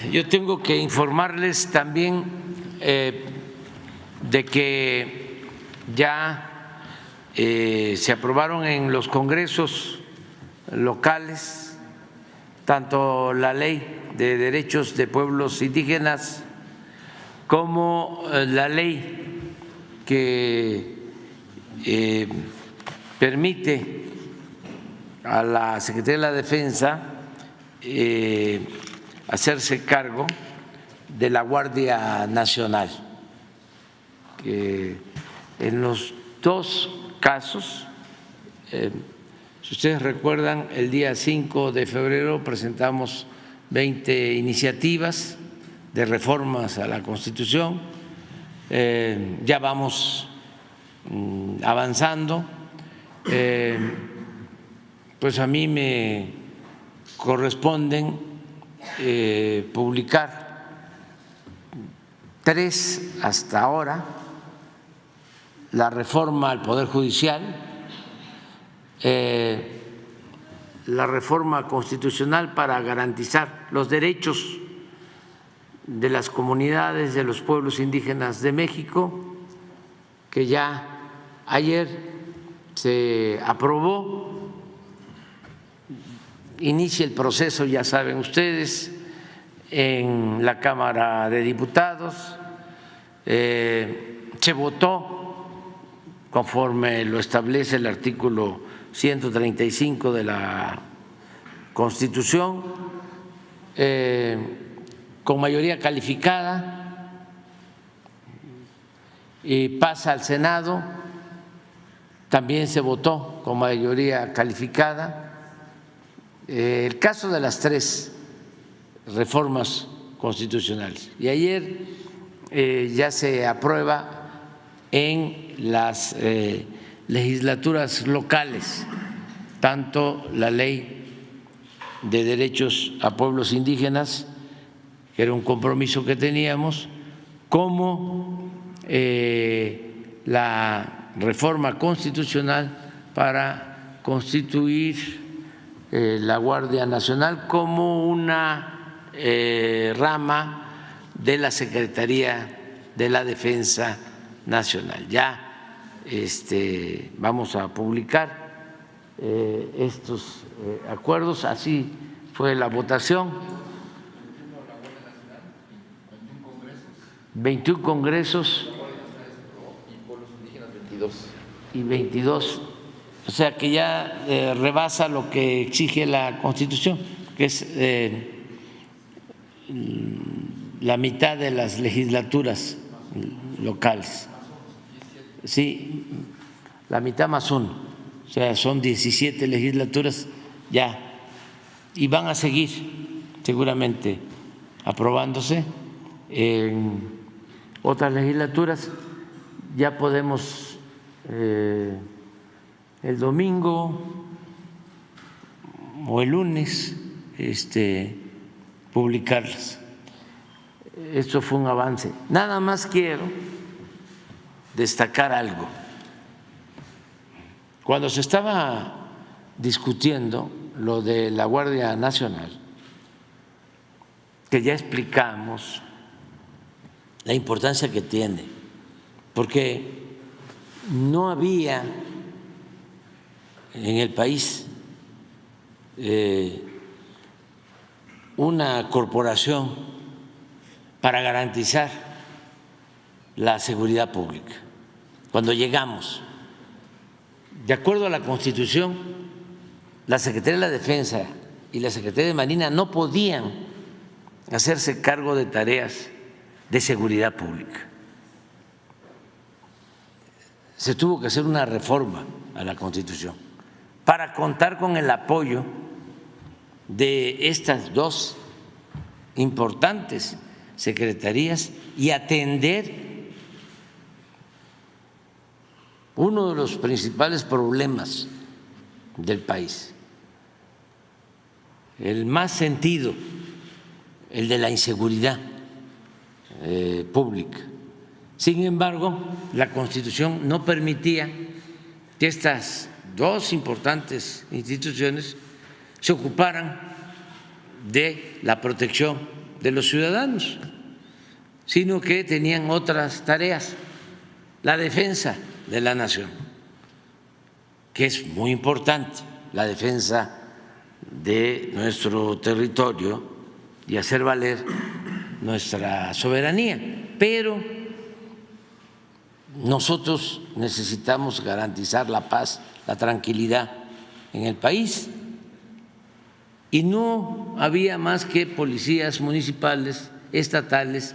Yo tengo que informarles también de que ya se aprobaron en los congresos locales tanto la Ley de Derechos de Pueblos Indígenas como la ley que permite a la Secretaría de la Defensa hacerse cargo de la Guardia Nacional, que en los dos casos, si ustedes recuerdan, el día 5 de febrero presentamos 20 iniciativas de reformas a la Constitución, ya vamos avanzando, pues a mí me corresponden publicar 3 hasta ahora: la reforma al Poder Judicial, la reforma constitucional para garantizar los derechos de las comunidades de los pueblos indígenas de México, que ya ayer se aprobó. Inicia el proceso, ya saben ustedes, en la Cámara de Diputados. Se votó conforme lo establece el artículo 135 de la Constitución, con mayoría calificada, y pasa al Senado, también se votó con mayoría calificada. El caso de las 3 reformas constitucionales, y ayer ya se aprueba en las legislaturas locales tanto la Ley de Derechos a Pueblos Indígenas, que era un compromiso que teníamos, como la reforma constitucional para constituir la Guardia Nacional como una rama de la Secretaría de la Defensa Nacional. Ya vamos a publicar estos acuerdos, así fue la votación. 21 congresos y 22. O sea que ya rebasa lo que exige la Constitución, que es la mitad de las legislaturas locales. Sí, la mitad más 1, o sea, son 17 legislaturas ya, y van a seguir seguramente aprobándose en otras legislaturas. Ya podemos el domingo o el lunes publicarlas. Esto fue un avance. Nada más quiero destacar algo. Cuando se estaba discutiendo lo de la Guardia Nacional, que ya explicamos la importancia que tiene, porque no había en el país una corporación para garantizar la seguridad pública. Cuando llegamos, de acuerdo a la Constitución, la Secretaría de la Defensa y la Secretaría de Marina no podían hacerse cargo de tareas de seguridad pública. Se tuvo que hacer una reforma a la Constitución para contar con el apoyo de estas 2 importantes secretarías y atender uno de los principales problemas del país, el más sentido, el de la inseguridad pública. Sin embargo, la Constitución no permitía que estas 2 importantes instituciones se ocuparan de la protección de los ciudadanos, sino que tenían otras tareas, la defensa de la nación, que es muy importante, la defensa de nuestro territorio y hacer valer nuestra soberanía. Pero nosotros necesitamos garantizar la paz, la tranquilidad en el país, y no había más que policías municipales, estatales,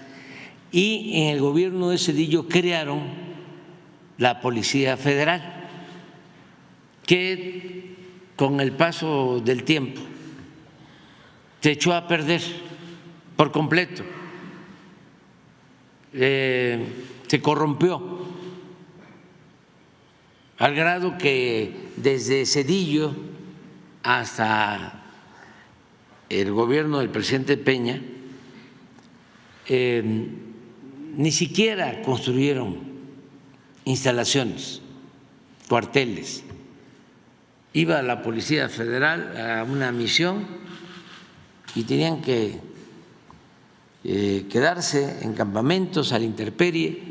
y en el gobierno de Zedillo crearon la Policía Federal, que con el paso del tiempo se echó a perder por completo, se corrompió al grado que desde Zedillo hasta el gobierno del presidente Peña ni siquiera construyeron instalaciones, cuarteles. Iba la Policía Federal a una misión y tenían que quedarse en campamentos a la intemperie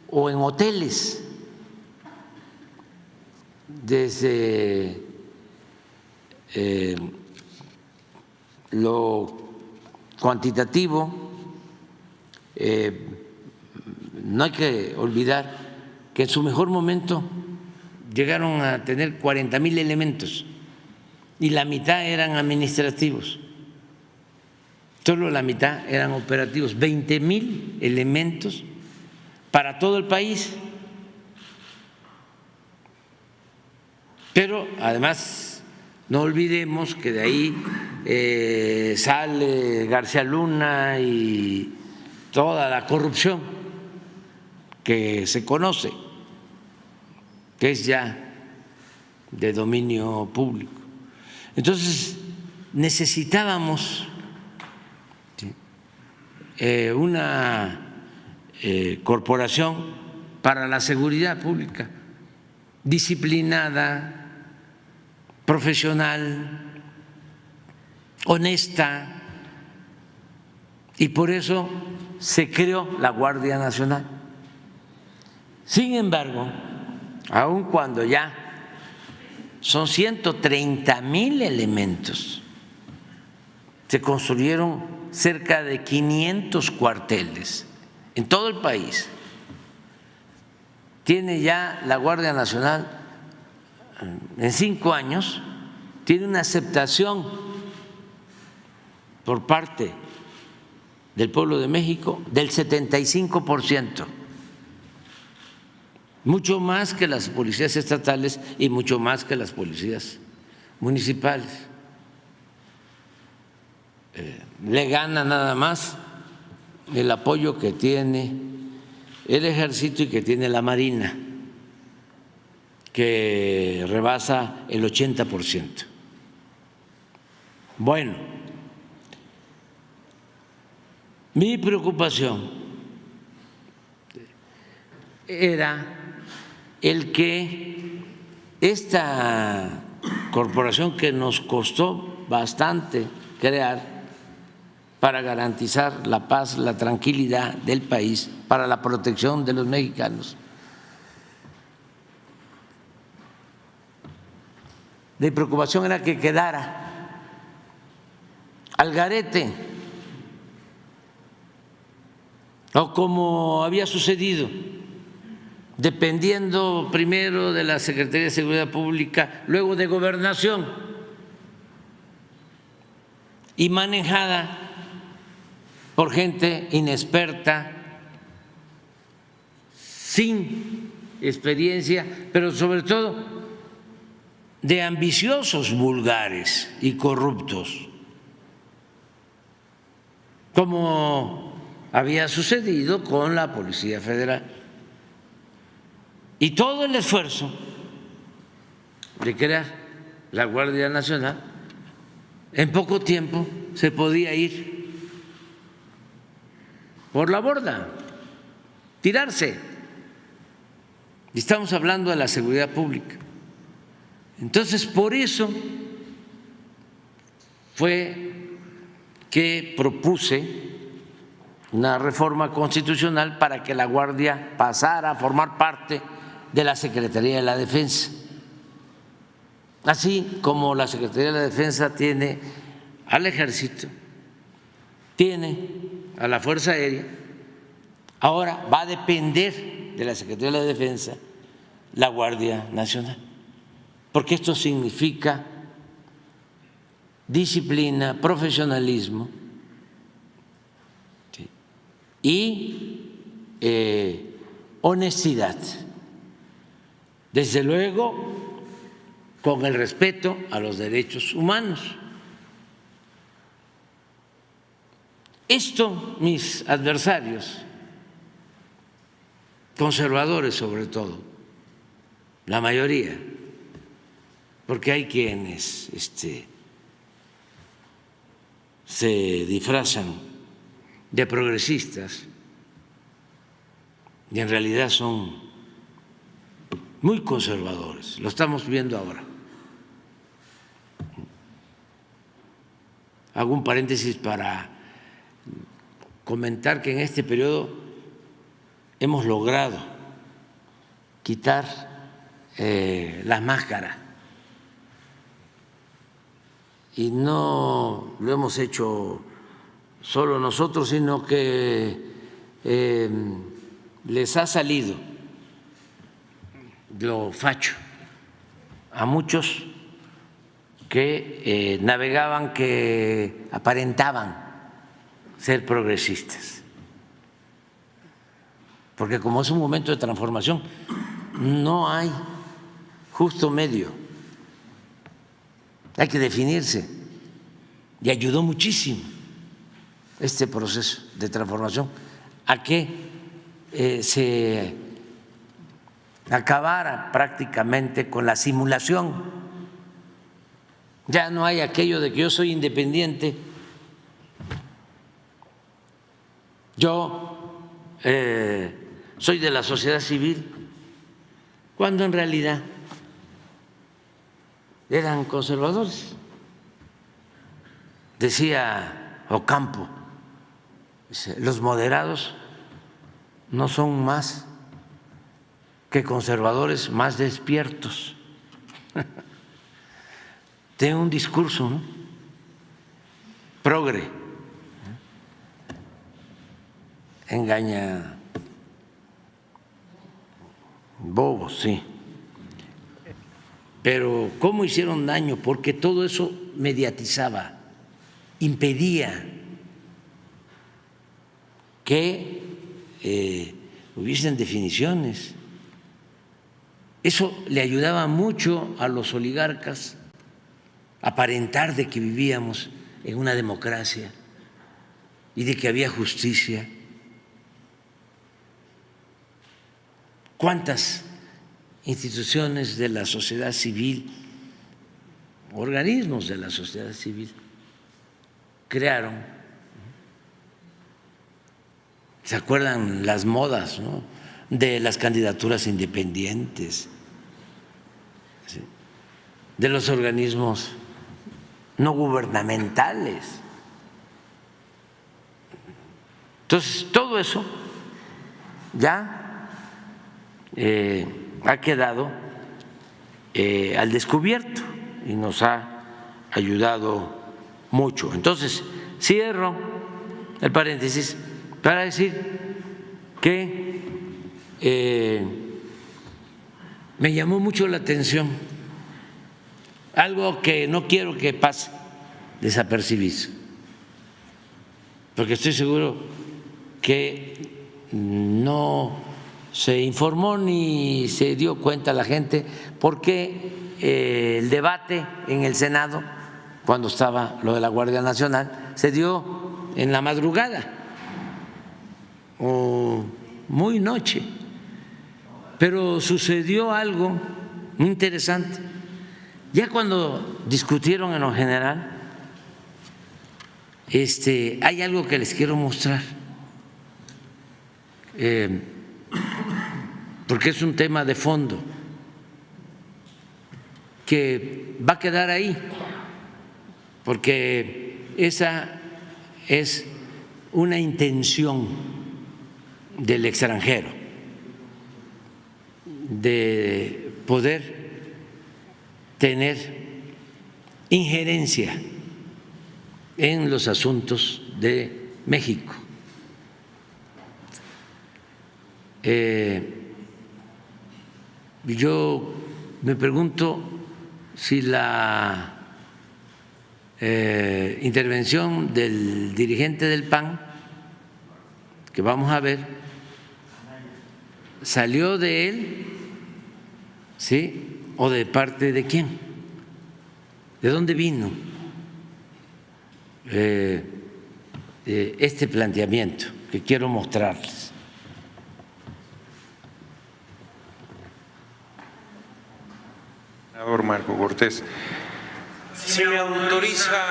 o en hoteles. Desde lo cuantitativo, no hay que olvidar que en su mejor momento llegaron a tener 40,000 elementos y la mitad eran administrativos, solo la mitad eran operativos, 20,000 elementos para todo el país. Pero además no olvidemos que de ahí sale García Luna y toda la corrupción que se conoce, que es ya de dominio público. Entonces necesitábamos una corporación para la seguridad pública disciplinada, profesional, honesta, y por eso se creó la Guardia Nacional. Sin embargo, aun cuando ya son 130,000 elementos, se construyeron cerca de 500 cuarteles en todo el país. Tiene ya la Guardia Nacional en 5 años, tiene una aceptación por parte del pueblo de México del 75%, mucho más que las policías estatales y mucho más que las policías municipales. Le gana nada más el apoyo que tiene el Ejército y que tiene la Marina, que rebasa el 80%. Bueno, mi preocupación era el que esta corporación, que nos costó bastante crear para garantizar la paz, la tranquilidad del país, para la protección de los mexicanos, de preocupación era que quedara al garete, o como había sucedido, dependiendo primero de la Secretaría de Seguridad Pública, luego de Gobernación, y manejada por gente inexperta, sin experiencia, pero sobre todo de ambiciosos vulgares y corruptos, como había sucedido con la Policía Federal. Y todo el esfuerzo de crear la Guardia Nacional, en poco tiempo se podía ir por la borda, tirarse. Y estamos hablando de la seguridad pública. Entonces, por eso fue que propuse una reforma constitucional para que la Guardia pasara a formar parte de la Secretaría de la Defensa. Así como la Secretaría de la Defensa tiene al Ejército, tiene a la Fuerza Aérea, ahora va a depender de la Secretaría de la Defensa la Guardia Nacional, porque esto significa disciplina, profesionalismo y honestidad, desde luego con el respeto a los derechos humanos. Esto mis adversarios, conservadores sobre todo, la mayoría, porque hay quienes se disfrazan de progresistas y en realidad son muy conservadores, lo estamos viendo ahora. Hago un paréntesis para comentar que en este periodo hemos logrado quitar las máscaras y no lo hemos hecho solo nosotros, sino que les ha salido lo facho a muchos que navegaban, que aparentaban ser progresistas, porque como es un momento de transformación, no hay justo medio, hay que definirse, y ayudó muchísimo este proceso de transformación a que se acabara prácticamente con la simulación. Ya no hay aquello de que yo soy independiente, yo soy de la sociedad civil, cuando en realidad eran conservadores. Decía Ocampo, los moderados no son más que conservadores más despiertos. Tiene un discurso, ¿no?, progre, engaña bobos, sí. Pero ¿cómo hicieron daño? Porque todo eso mediatizaba, impedía que hubiesen definiciones. Eso le ayudaba mucho a los oligarcas a aparentar de que vivíamos en una democracia y de que había justicia. ¿Cuántas instituciones de la sociedad civil, organismos de la sociedad civil crearon? ¿Se acuerdan las modas, ¿no?, de las candidaturas independientes, ¿sí?, de los organismos no gubernamentales? Entonces, todo eso ya ha quedado al descubierto y nos ha ayudado mucho. Entonces, cierro el paréntesis para decir que me llamó mucho la atención algo que no quiero que pase desapercibido, porque estoy seguro que no se informó ni se dio cuenta la gente, porque el debate en el Senado, cuando estaba lo de la Guardia Nacional, se dio en la madrugada o muy noche, pero sucedió algo muy interesante. Ya cuando discutieron en lo general, hay algo que les quiero mostrar, porque es un tema de fondo que va a quedar ahí, porque esa es una intención del extranjero de poder tener injerencia en los asuntos de México. Yo me pregunto si la intervención del dirigente del PAN, que vamos a ver, salió de él, ¿sí? ¿O de parte de quién? ¿De dónde vino este planteamiento que quiero mostrarles? Senador Marco Cortés. Si me autoriza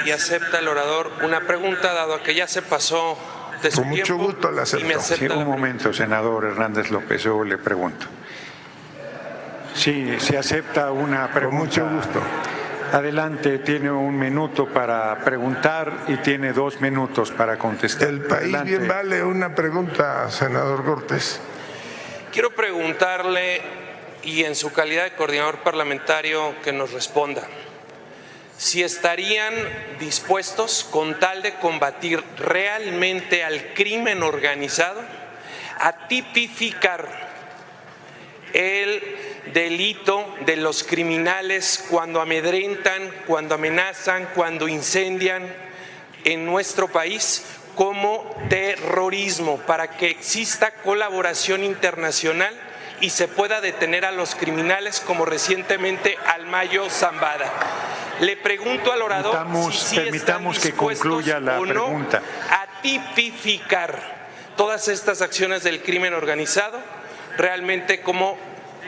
y acepta el orador una pregunta, dado que ya se pasó de su tiempo. Con mucho gusto la acepto. Sí, un momento, senador Hernández López, yo le pregunto. Sí, se acepta una pregunta. Con mucho gusto. Adelante, tiene 1 minuto para preguntar y tiene 2 minutos para contestar. El país Adelante. bien vale una pregunta, senador Cortés. Quiero preguntarle, y en su calidad de coordinador parlamentario, que nos responda, si estarían dispuestos, con tal de combatir realmente al crimen organizado, a tipificar el delito de los criminales cuando amedrentan, cuando amenazan, cuando incendian en nuestro país como terrorismo, para que exista colaboración internacional y se pueda detener a los criminales, como recientemente al Mayo Zambada. Le pregunto al orador si permitamos que concluya la pregunta. A tipificar todas estas acciones del crimen organizado realmente como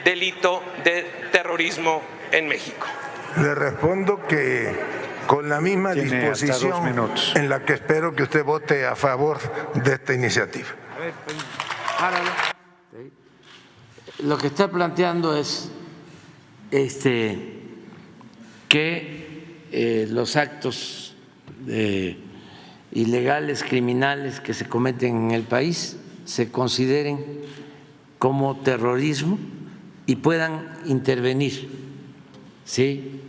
delito de terrorismo en México. Le respondo que con la misma Tiene hasta 2 disposición minutos. en la que espero que usted vote a favor de esta iniciativa. Lo que está planteando es que los actos ilegales, criminales que se cometen en el país se consideren como terrorismo y puedan intervenir, ¿sí?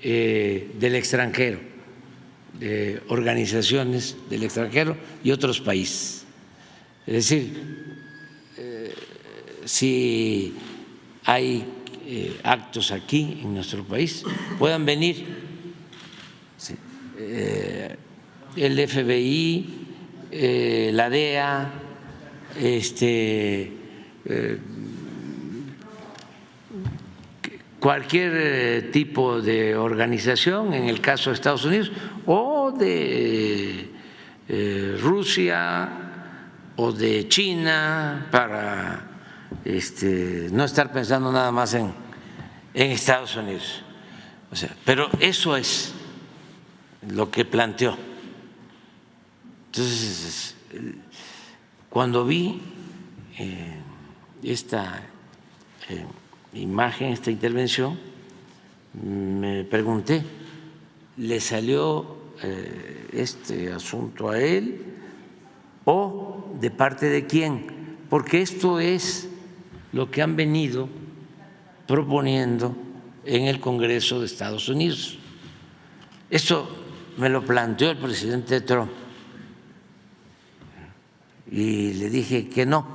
Del extranjero, de organizaciones del extranjero y otros países. Es decir, si hay actos aquí en nuestro país, puedan venir, ¿sí? El FBI, la DEA, cualquier tipo de organización, en el caso de Estados Unidos, o de Rusia o de China, para no estar pensando nada más en Estados Unidos. O sea, pero eso es lo que planteó. Entonces, cuando vi esta imagen, esta intervención, me pregunté, ¿le salió este asunto a él o de parte de quién? Porque esto es lo que han venido proponiendo en el Congreso de Estados Unidos. Esto me lo planteó el presidente Trump y le dije que no,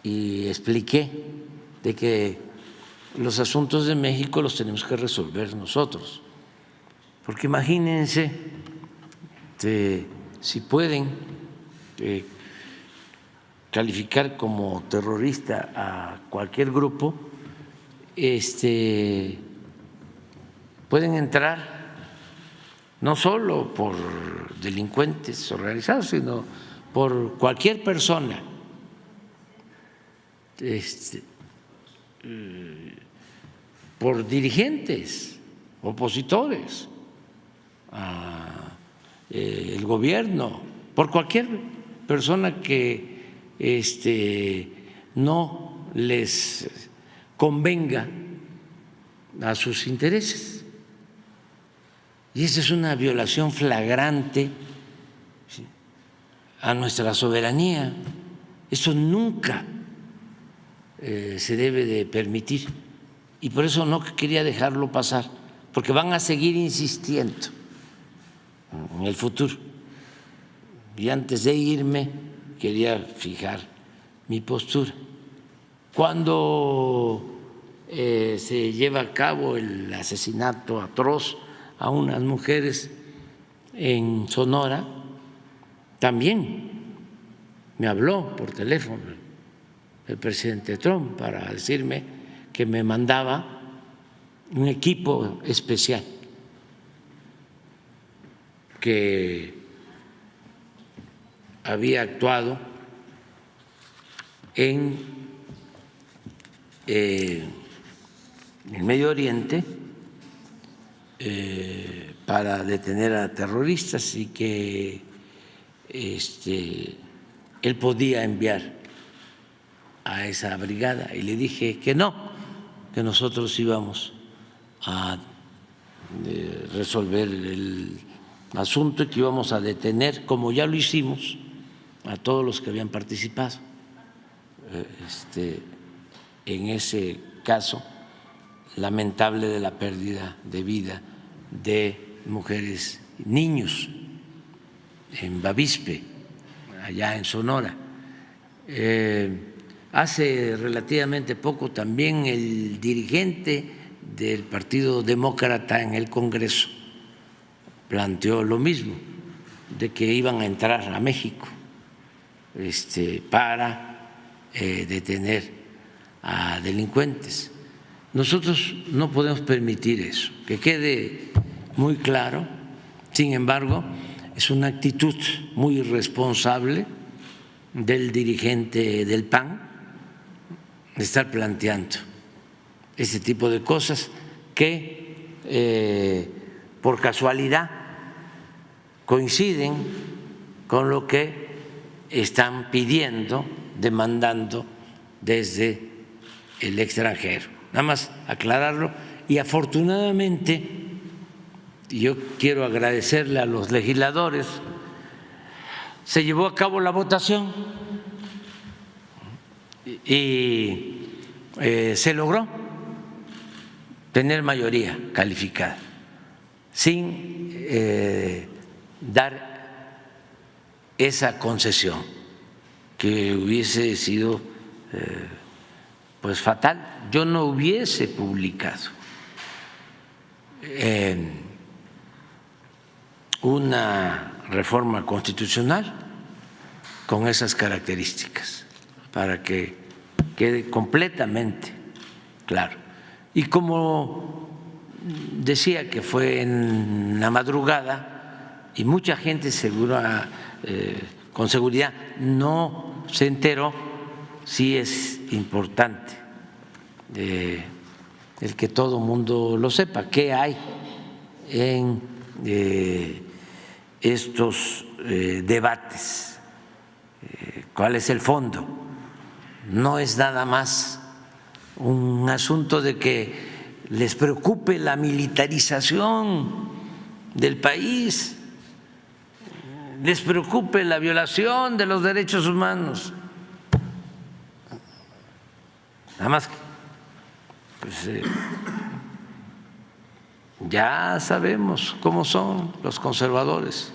y expliqué de que los asuntos de México los tenemos que resolver nosotros, porque imagínense si pueden calificar como terrorista a cualquier grupo, pueden entrar no solo por delincuentes organizados, sino por cualquier persona por dirigentes opositores al gobierno, por cualquier persona que no les convenga a sus intereses. Y esa es una violación flagrante, ¿sí?, a nuestra soberanía. Eso nunca se debe de permitir. Y por eso no quería dejarlo pasar, porque van a seguir insistiendo en el futuro. Y antes de irme quería fijar mi postura. Cuando se lleva a cabo el asesinato atroz a unas mujeres en Sonora, también me habló por teléfono el presidente Trump para decirme que me mandaba un equipo especial que había actuado en el Medio Oriente para detener a terroristas y que él podía enviar a esa brigada. Y le dije que no, que nosotros íbamos a resolver el asunto y que íbamos a detener, como ya lo hicimos, a todos los que habían participado en ese caso lamentable de la pérdida de vida de mujeres y niños en Bavispe, allá en Sonora. Hace relativamente poco también el dirigente del Partido Demócrata en el Congreso planteó lo mismo, de que iban a entrar a México para detener a delincuentes. Nosotros no podemos permitir eso, que quede muy claro. Sin embargo, es una actitud muy irresponsable del dirigente del PAN de estar planteando ese tipo de cosas que por casualidad coinciden con lo que están pidiendo, demandando desde el extranjero. Nada más aclararlo. Y afortunadamente, yo quiero agradecerle a los legisladores, se llevó a cabo la votación y se logró tener mayoría calificada sin dar esa concesión que hubiese sido pues fatal. Yo no hubiese publicado una reforma constitucional con esas características, para que quede completamente claro. Y como decía que fue en la madrugada y mucha gente con seguridad no se enteró, sí es importante el que todo mundo lo sepa, qué hay en estos debates, cuál es el fondo. No es nada más un asunto de que les preocupe la militarización del país, les preocupe la violación de los derechos humanos. Nada más pues, ya sabemos cómo son los conservadores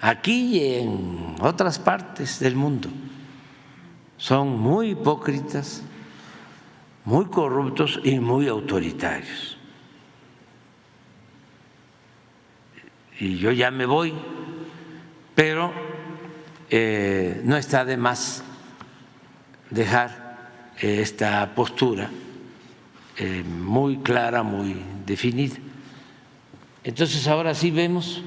aquí y en otras partes del mundo. Son muy hipócritas, muy corruptos y muy autoritarios. Y yo ya me voy, pero no está de más dejar esta postura muy clara, muy definida. Entonces ahora sí vemos,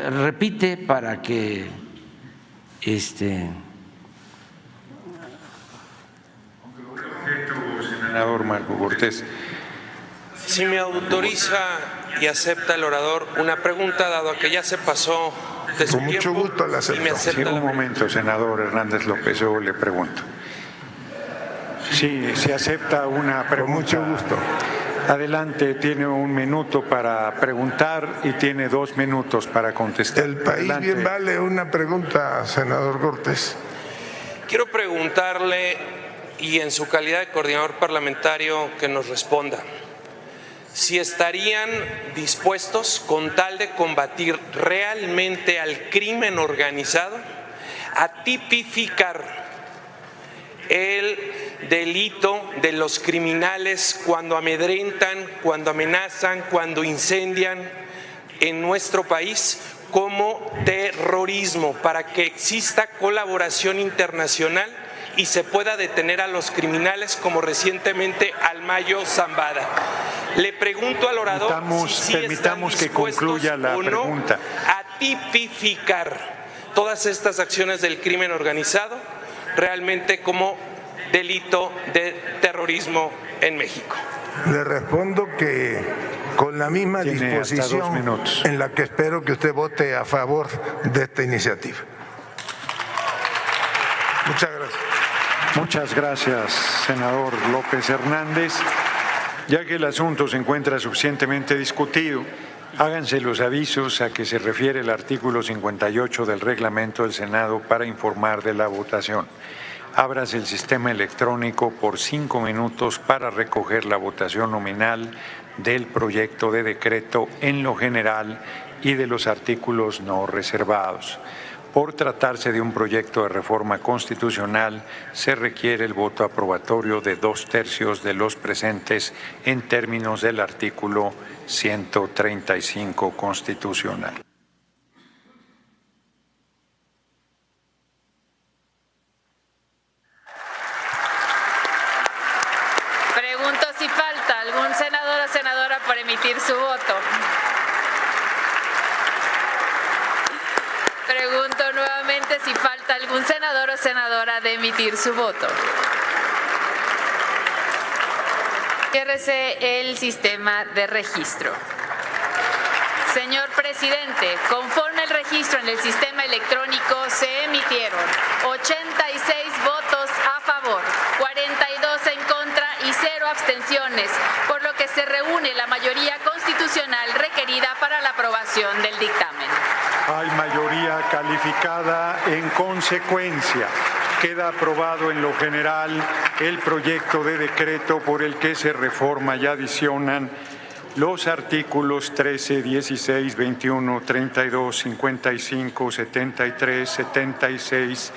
repite para que senador Marco Cortés. Si me autoriza y acepta el orador una pregunta, dado a que ya se pasó de su Con mucho tiempo, gusto la acepto. y me acepta Sí, la un momento, senador Hernández López, yo le pregunto. Sí, se acepta una pregunta. Con mucho gusto. Adelante, tiene un minuto para preguntar y tiene 2 minutos para contestar. El país Adelante. bien vale una pregunta, senador Cortés. Quiero preguntarle, y en su calidad de coordinador parlamentario, que nos responda, si estarían dispuestos, con tal de combatir realmente al crimen organizado, a tipificar el delito de los criminales cuando amedrentan, cuando amenazan, cuando incendian en nuestro país como terrorismo, para que exista colaboración internacional y se pueda detener a los criminales como recientemente al Mayo Zambada. Le pregunto al orador Permitamos que concluya la pregunta. A tipificar todas estas acciones del crimen organizado realmente como delito de terrorismo en México. Le respondo que con la misma Tiene hasta 2 disposición minutos. en la que espero que usted vote a favor de esta iniciativa. Muchas gracias. Muchas gracias, senador López Hernández. Ya que el asunto se encuentra suficientemente discutido, háganse los avisos a que se refiere el artículo 58 del reglamento del Senado para informar de la votación. Ábrase el sistema electrónico por 5 minutos para recoger la votación nominal del proyecto de decreto en lo general y de los artículos no reservados. Por tratarse de un proyecto de reforma constitucional, se requiere el voto aprobatorio de 2/3 de los presentes en términos del artículo 135 constitucional. Pregunto si falta algún senador o senadora para emitir su voto. Pregunto nuevamente si falta algún senador o senadora de emitir su voto. Ciérrese el sistema de registro. Señor presidente, conforme el registro en el sistema electrónico se emitieron 86 votos a favor, 42 en contra y 0 abstenciones, por lo que se reúne la mayoría constitucional requerida para la aprobación del dictamen. Hay mayoría calificada. En consecuencia, queda aprobado en lo general el proyecto de decreto por el que se reforma y adicionan los artículos 13, 16, 21, 32, 55, 73, 76,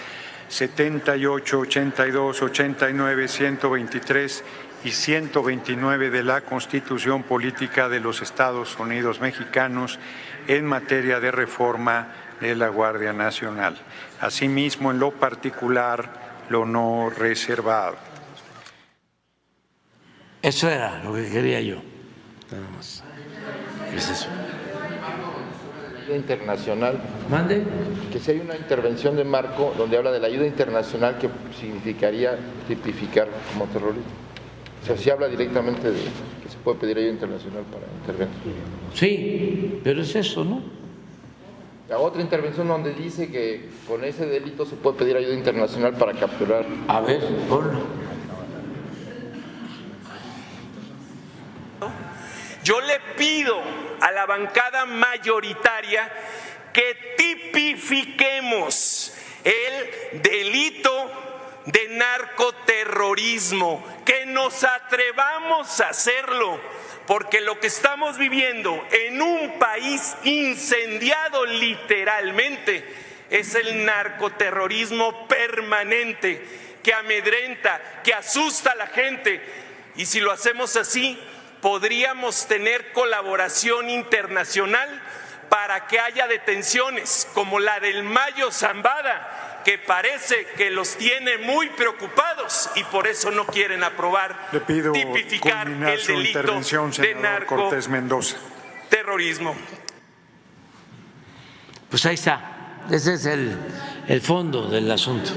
78, 82, 89, 123 y 129 de la Constitución Política de los Estados Unidos Mexicanos en materia de reforma de la Guardia Nacional. Asimismo, en lo particular, lo no reservado. Eso era lo que quería yo. Nada más. ¿Qué es eso? Internacional, ¿Mande? que si hay una intervención de marco donde habla de la ayuda internacional que significaría tipificar como terrorismo. O sea, si habla directamente de que se puede pedir ayuda internacional para intervenir. Sí, pero es eso, ¿no? La otra intervención donde dice que con ese delito se puede pedir ayuda internacional para capturar. A ver, ponlo. Yo le pido a la bancada mayoritaria que tipifiquemos el delito de narcoterrorismo, que nos atrevamos a hacerlo, porque lo que estamos viviendo en un país incendiado literalmente es el narcoterrorismo permanente que amedrenta, que asusta a la gente, y si lo hacemos así, podríamos tener colaboración internacional para que haya detenciones como la del Mayo Zambada, que parece que los tiene muy preocupados y por eso no quieren aprobar Le pido tipificar culminar el su delito intervención, de senador Cortés Mendoza. narcoterrorismo. Pues ahí está. Ese es el fondo del asunto.